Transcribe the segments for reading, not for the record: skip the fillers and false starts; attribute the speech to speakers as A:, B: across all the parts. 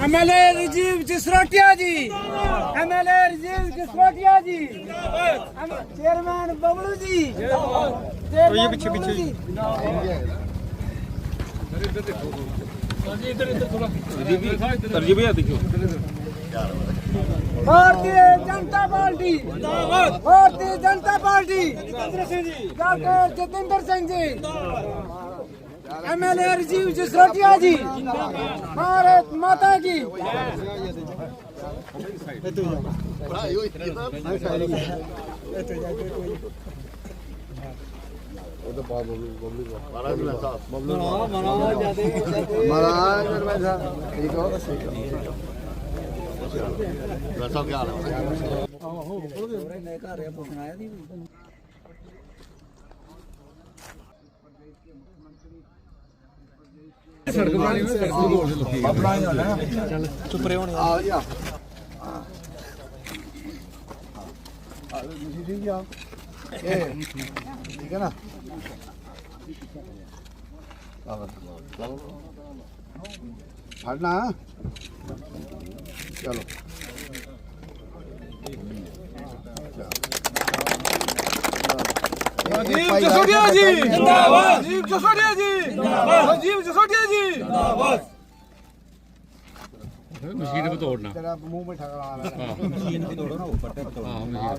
A: MLA Rajiv Jasrotia जी, MLA Rajiv Jasrotia जी, chairman Bablu ji, ये पीछे पीछे Bharatiya Janata party, Bharatiya Janata party, doctor Jitendra Singh जी, एमएलए राजीव जसरोटिया जी, भारत माता की।
B: चुप रहे होने
C: ठीक है ना। फड़ना चलो
A: राजीव जसरोटिया जी जिंदाबाद, राजीव जसरोटिया जी जिंदाबाद, राजीव जसरोटिया जी जिंदाबाद।
B: मशीन में तोड़ना,
C: तेरा मुंह में ठगा रहा है।
B: मशीन में तोड़ो ना ऊपर तक तो। हां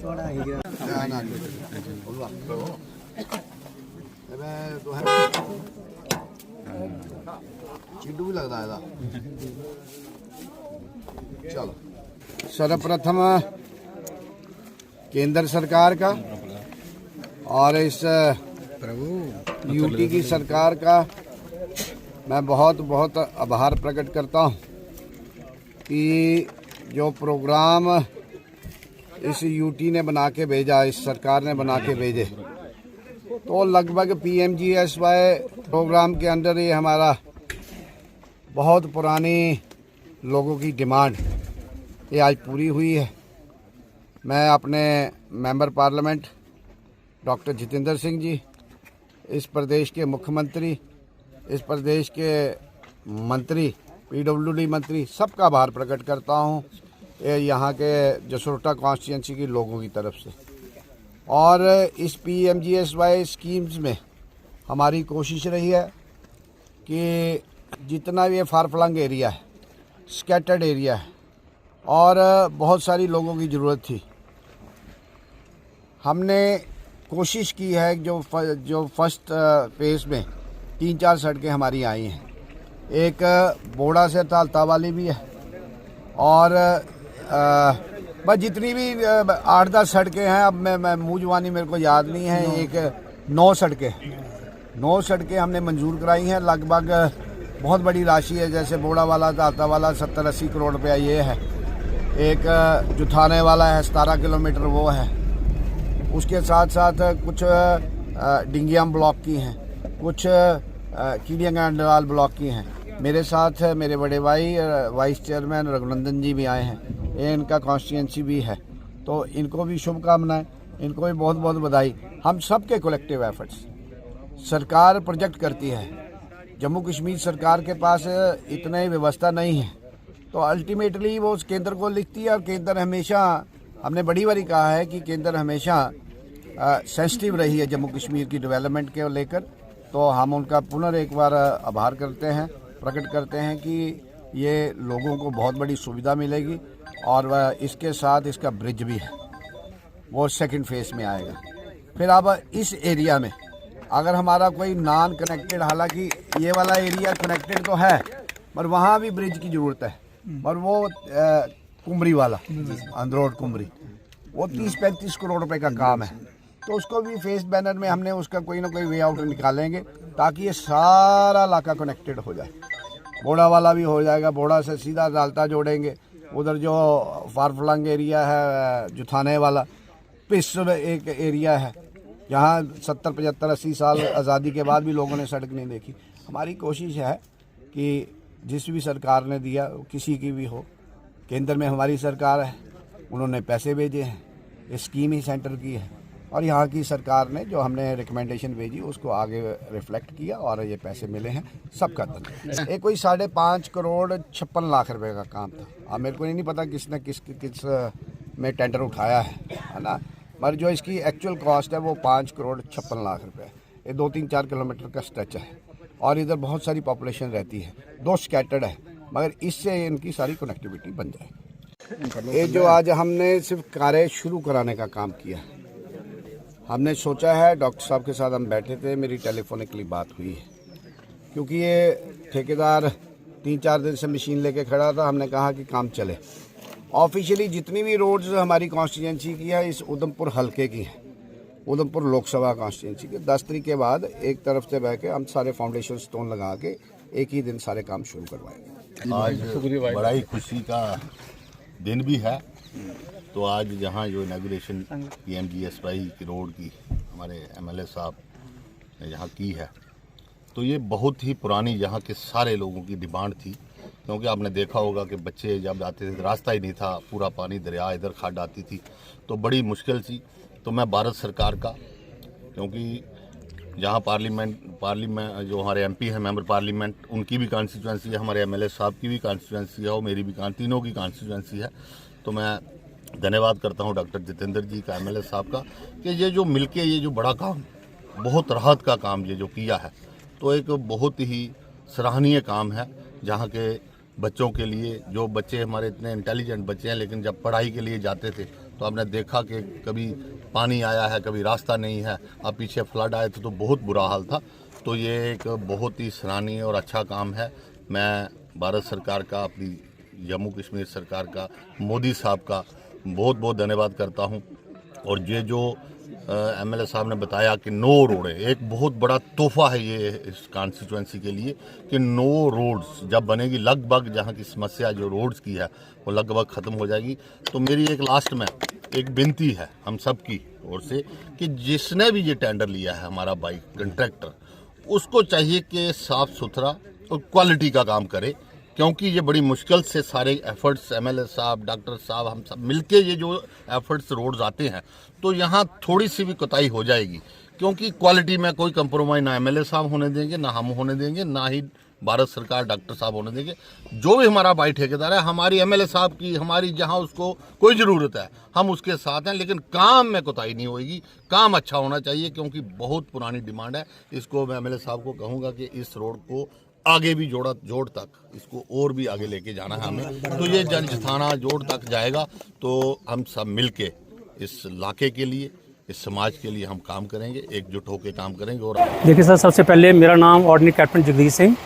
C: चौड़ा ही गया ना बोलवा अबे तो है चिड्डू भी लगता है। चलो सर्वप्रथम केंद्र सरकार का और इस यूटी की सरकार का मैं बहुत बहुत आभार प्रकट करता हूं कि जो प्रोग्राम इस यूटी ने बना के भेजा, इस सरकार ने बना के भेजे, तो लगभग पीएमजीएसवाई प्रोग्राम के अंदर ये हमारा बहुत पुरानी लोगों की डिमांड ये आज पूरी हुई है। मैं अपने member parliament doctor Jitendra Singh ji, इस प्रदेश के मुख्यमंत्री, इस प्रदेश के मंत्री, पीडब्ल्यूडी मंत्री, सबका आभार प्रकट करता हूं यहाँ के जसरोटा कॉन्स्टिट्यूंसी के लोगों की तरफ से। और इस पीएमजीएसवाई स्कीम्स में हमारी कोशिश रही है कि जितना भी ये फार फ्लंग एरिया है, स्कैटर्ड एरिया है और बहुत सारी लोगों की ज़रूरत थी, हमने कोशिश की है जो फर्स्ट फेज़ में 3-4 सड़कें हमारी आई हैं। एक बोड़ा से तालता वाली भी है और बस जितनी भी 8-10 सड़कें हैं, अब मैं मुँह जुबानी मेरे को याद नहीं है, एक 9 सड़कें हमने मंजूर कराई हैं। लगभग बहुत बड़ी राशि है, जैसे बोड़ा वाला तालता वाला 70-80 करोड़ रुपया ये है, एक जुथाने वाला है 17 किलोमीटर वो है, उसके साथ साथ कुछ डिंगियाम ब्लॉक की हैं, कुछ कीड़ियाँ अंडराल ब्लॉक की हैं। मेरे साथ मेरे बड़े भाई वाइस चेयरमैन रघुनंदन जी भी आए हैं, ये इनका कॉन्स्टिट्यूंसी भी है, तो इनको भी शुभकामनाएं, इनको भी बहुत बहुत बधाई। हम सब के कलेक्टिव एफर्ट्स, सरकार प्रोजेक्ट करती है, जम्मू कश्मीर सरकार के पास इतनी व्यवस्था नहीं है, तो अल्टीमेटली वो उस केंद्र को लिखती है। और केंद्र हमेशा, हमने बड़ी बारी कहा है कि केंद्र हमेशा सेंसिटिव रही है जम्मू कश्मीर की डेवलपमेंट के लेकर, तो हम उनका पुनः एक बार आभार करते हैं, प्रकट करते हैं कि ये लोगों को बहुत बड़ी सुविधा मिलेगी। और इसके साथ इसका ब्रिज भी है, वो सेकंड फेज में आएगा। फिर अब इस एरिया में अगर हमारा कोई नॉन कनेक्टेड, हालांकि ये वाला एरिया कनेक्टेड तो है, पर वहाँ भी ब्रिज की ज़रूरत है। और वो कुमरी वाला अंदरोड कुमरी, वो 30-35 करोड़ रुपए का काम है, तो उसको भी फेस बैनर में हमने उसका कोई ना कोई वे आउट निकालेंगे ताकि ये सारा इलाका कनेक्टेड हो जाए। बोड़ा वाला भी हो जाएगा। बोड़ा से सीधा दालता जोड़ेंगे। उधर जो फारफलंग एरिया है जुथाने वाला, पिस एक एरिया है जहाँ 70, 75, 80 साल आज़ादी के बाद भी लोगों ने सड़क नहीं देखी। हमारी कोशिश है कि जिस भी सरकार ने दिया, किसी की भी हो, केंद्र में हमारी सरकार है, उन्होंने पैसे भेजे हैं, ये स्कीम ही सेंटर की है, और यहाँ की सरकार ने जो हमने रिकमेंडेशन भेजी उसको आगे रिफ्लेक्ट किया और ये पैसे मिले हैं। सबका धन्यवाद। ये कोई 5.5 करोड़ 56 लाख रुपए का काम था। अब मेरे को नहीं पता किसने किस में टेंडर उठाया है ना, मगर जो इसकी एक्चुअल कॉस्ट है वो 5 करोड़ 56 लाख रुपए। ये 2-3-4 किलोमीटर का स्ट्रेच है और इधर बहुत सारी पॉपुलेशन रहती है, 2 स्कैटर्ड है, मगर इससे इनकी सारी कनेक्टिविटी बन जाएगी। ये जो आज हमने सिर्फ कार्य शुरू कराने का काम किया, हमने सोचा है, डॉक्टर साहब के साथ हम बैठे थे, मेरी टेलीफोनिकली बात हुई है, क्योंकि ये ठेकेदार 3-4 दिन से मशीन लेके खड़ा था। हमने कहा कि काम चले। ऑफिशियली जितनी भी रोड्स हमारी कॉन्स्टिट्यूंसी की है, इस उधमपुर हलके की है, उधमपुर लोकसभा कॉन्स्टिट्यूंसी के 10 तारीख के बाद एक तरफ से बह के हम सारे फाउंडेशन स्टोन लगा के एक ही दिन सारे काम शुरू करवाएंगे।
D: आज बड़ा ही खुशी का दिन भी है। तो आज जहाँ जो इनाग्रेशन PMGSY की रोड की हमारे MLA साहब ने यहाँ की है, तो ये बहुत ही पुरानी यहाँ के सारे लोगों की डिमांड थी, क्योंकि आपने देखा होगा कि बच्चे जब आते थे रास्ता ही नहीं था, पूरा पानी दरिया इधर खड़ आती थी, तो बड़ी मुश्किल थी। तो मैं भारत सरकार का, क्योंकि जहाँ पार्लियामेंट जो हमारे MP हैं, मेंबर पार्लियामेंट, उनकी भी कॉन्स्टिट्यूंसी है, हमारे MLA साहब की भी कॉन्स्टिट्यूंसी है और मेरी भी तीनों की कॉन्स्टिट्यूंसी है। तो मैं धन्यवाद करता हूँ डॉक्टर जितेंद्र जी का, MLA साहब का, कि ये जो मिलके ये जो बड़ा काम, बहुत राहत का काम ये जो किया है, तो एक बहुत ही सराहनीय काम है। जहाँ के बच्चों के लिए, जो बच्चे हमारे इतने इंटेलिजेंट बच्चे हैं, लेकिन जब पढ़ाई के लिए जाते थे तो आपने देखा कि कभी पानी आया है, कभी रास्ता नहीं है। अब पीछे फ्लड आए थे तो बहुत बुरा हाल था। तो ये एक बहुत ही सराहनीय और अच्छा काम है। मैं भारत सरकार का, अपनी जम्मू कश्मीर सरकार का, मोदी साहब का बहुत बहुत धन्यवाद करता हूँ। और ये जो MLA साहब ने बताया कि 9 रोड है, एक बहुत बड़ा तोहफा है ये इस कॉन्स्टिट्यूंसी के लिए, कि 9 रोड्स जब बनेगी, लगभग जहाँ की समस्या जो रोड्स की है वो लगभग ख़त्म हो जाएगी। तो मेरी एक लास्ट में एक विनती है हम सब की ओर से, कि जिसने भी ये टेंडर लिया है, हमारा भाई कंट्रैक्टर, उसको चाहिए कि साफ़ सुथरा और क्वालिटी का काम करे, क्योंकि ये बड़ी मुश्किल से सारे एफर्ट्स MLA साहब, डॉक्टर साहब, हम सब मिलके ये जो एफर्ट्स रोड्स आते हैं, तो यहाँ थोड़ी सी भी कोताही हो जाएगी, क्योंकि क्वालिटी में कोई कंप्रोमाइज़ ना MLA साहब होने देंगे, ना हम होने देंगे, ना ही भारत सरकार डॉक्टर साहब होने देंगे। जो भी हमारा भाई ठेकेदार है, हमारी MLA साहब की, हमारी जहाँ उसको कोई ज़रूरत है, हम उसके साथ हैं, लेकिन काम में कोताही नहीं होगी। काम अच्छा होना चाहिए, क्योंकि बहुत पुरानी डिमांड है। इसको मैं MLA साहब को कहूँगा कि इस रोड को आगे भी जोड़ तक इसको और भी आगे लेके जाना है हमें। तो ये जनस्थाना जोड़ तक जाएगा, तो हम सब मिलके इस इलाके के लिए, इस समाज के लिए हम काम करेंगे, एकजुट होकर काम करेंगे। और
E: देखिए सर, सबसे पहले मेरा नाम ऑर्डिनरी कैप्टन जगदीश सिंह,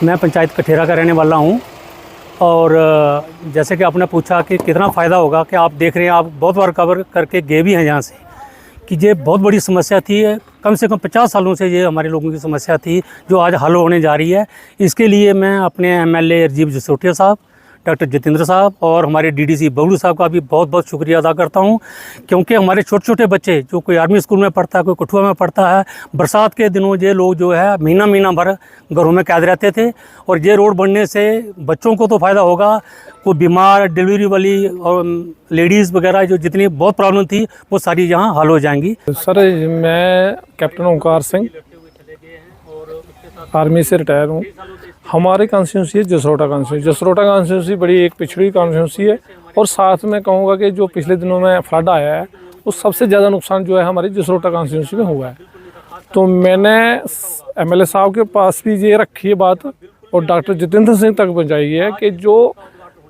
E: मैं पंचायत कठेरा का रहने वाला हूँ। और जैसे कि आपने पूछा कि कितना फ़ायदा होगा, कि आप देख रहे हैं, आप बहुत बार कवर करके गए भी हैं यहाँ से, कि ये बहुत बड़ी समस्या थी। कम से कम 50 सालों से ये हमारे लोगों की समस्या थी, जो आज हल होने जा रही है। इसके लिए मैं अपने MLA राजीव जसरोटिया साहब, डॉक्टर जितेंद्र साहब और हमारे DDC बबलू साहब का भी बहुत बहुत शुक्रिया अदा करता हूं, क्योंकि हमारे छोटे छोटे बच्चे, जो कोई आर्मी स्कूल में पढ़ता है, कोई कठुआ में पढ़ता है, बरसात के दिनों ये लोग जो है महीना भर घरों में कैद रहते थे। और ये रोड बनने से बच्चों को तो फ़ायदा होगा, कोई बीमार, डिलीवरी वाली और लेडीज़ वगैरह जो जितनी बहुत प्रॉब्लम थी, वो सारी यहाँ हल हो जाएंगी।
F: सर, मैं कैप्टन ओंकार सिंह, आर्मी से रिटायर हूँ। हमारे कॉन्स्टिट्यूंसी है जसरोटा कॉन्स्टिट्यूंसी। जसरोटा कॉन्स्टिट्यूंसी बड़ी एक पिछड़ी कॉन्स्टिट्यूंसी है, और साथ में कहूँगा कि जो पिछले दिनों में फ्लड आया है, वो सबसे ज़्यादा नुकसान जो है हमारी जसरोटा कॉन्स्टिट्यूंसी में हुआ है। तो मैंने MLA साहब के पास भी ये रखी है बात, और डॉक्टर जितेंद्र सिंह तक पहुँचाई है, कि जो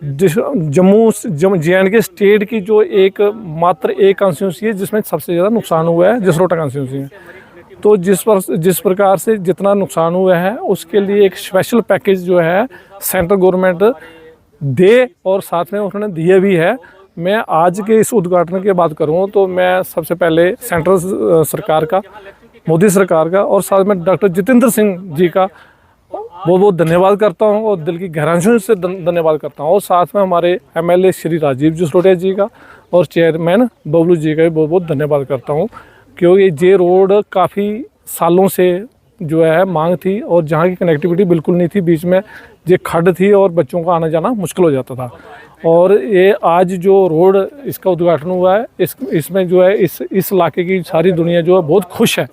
F: जम्मू J&K स्टेट की जो एक मात्र एक कॉन्स्टिट्यूंसी है जिसमें सबसे ज़्यादा नुकसान हुआ है, जसरोटा कॉन्स्टिट्यूंसी में। तो जिस प्रकार से जितना नुकसान हुआ है, उसके लिए एक स्पेशल पैकेज जो है सेंट्रल गवर्नमेंट दे, और साथ में उन्होंने दिए भी है। मैं आज के इस उद्घाटन की बात करूं तो मैं सबसे पहले सेंट्रल सरकार का, मोदी सरकार का, और साथ में डॉक्टर जितेंद्र सिंह जी का बहुत बहुत धन्यवाद करता हूँ और दिल की गहराइयों से धन्यवाद करता हूँ। और साथ में हमारे एमएलए श्री राजीव जसरोटिया जी का और चेयरमैन बबलू जी का भी बहुत बहुत धन्यवाद करता हूँ, क्योंकि ये रोड काफ़ी सालों से जो है मांग थी और जहाँ की कनेक्टिविटी बिल्कुल नहीं थी, बीच में ये खड्ड थी और बच्चों का आना जाना मुश्किल हो जाता था। और ये आज जो रोड इसका उद्घाटन हुआ है, इसमें जो है इस इलाके की सारी दुनिया जो है बहुत खुश है।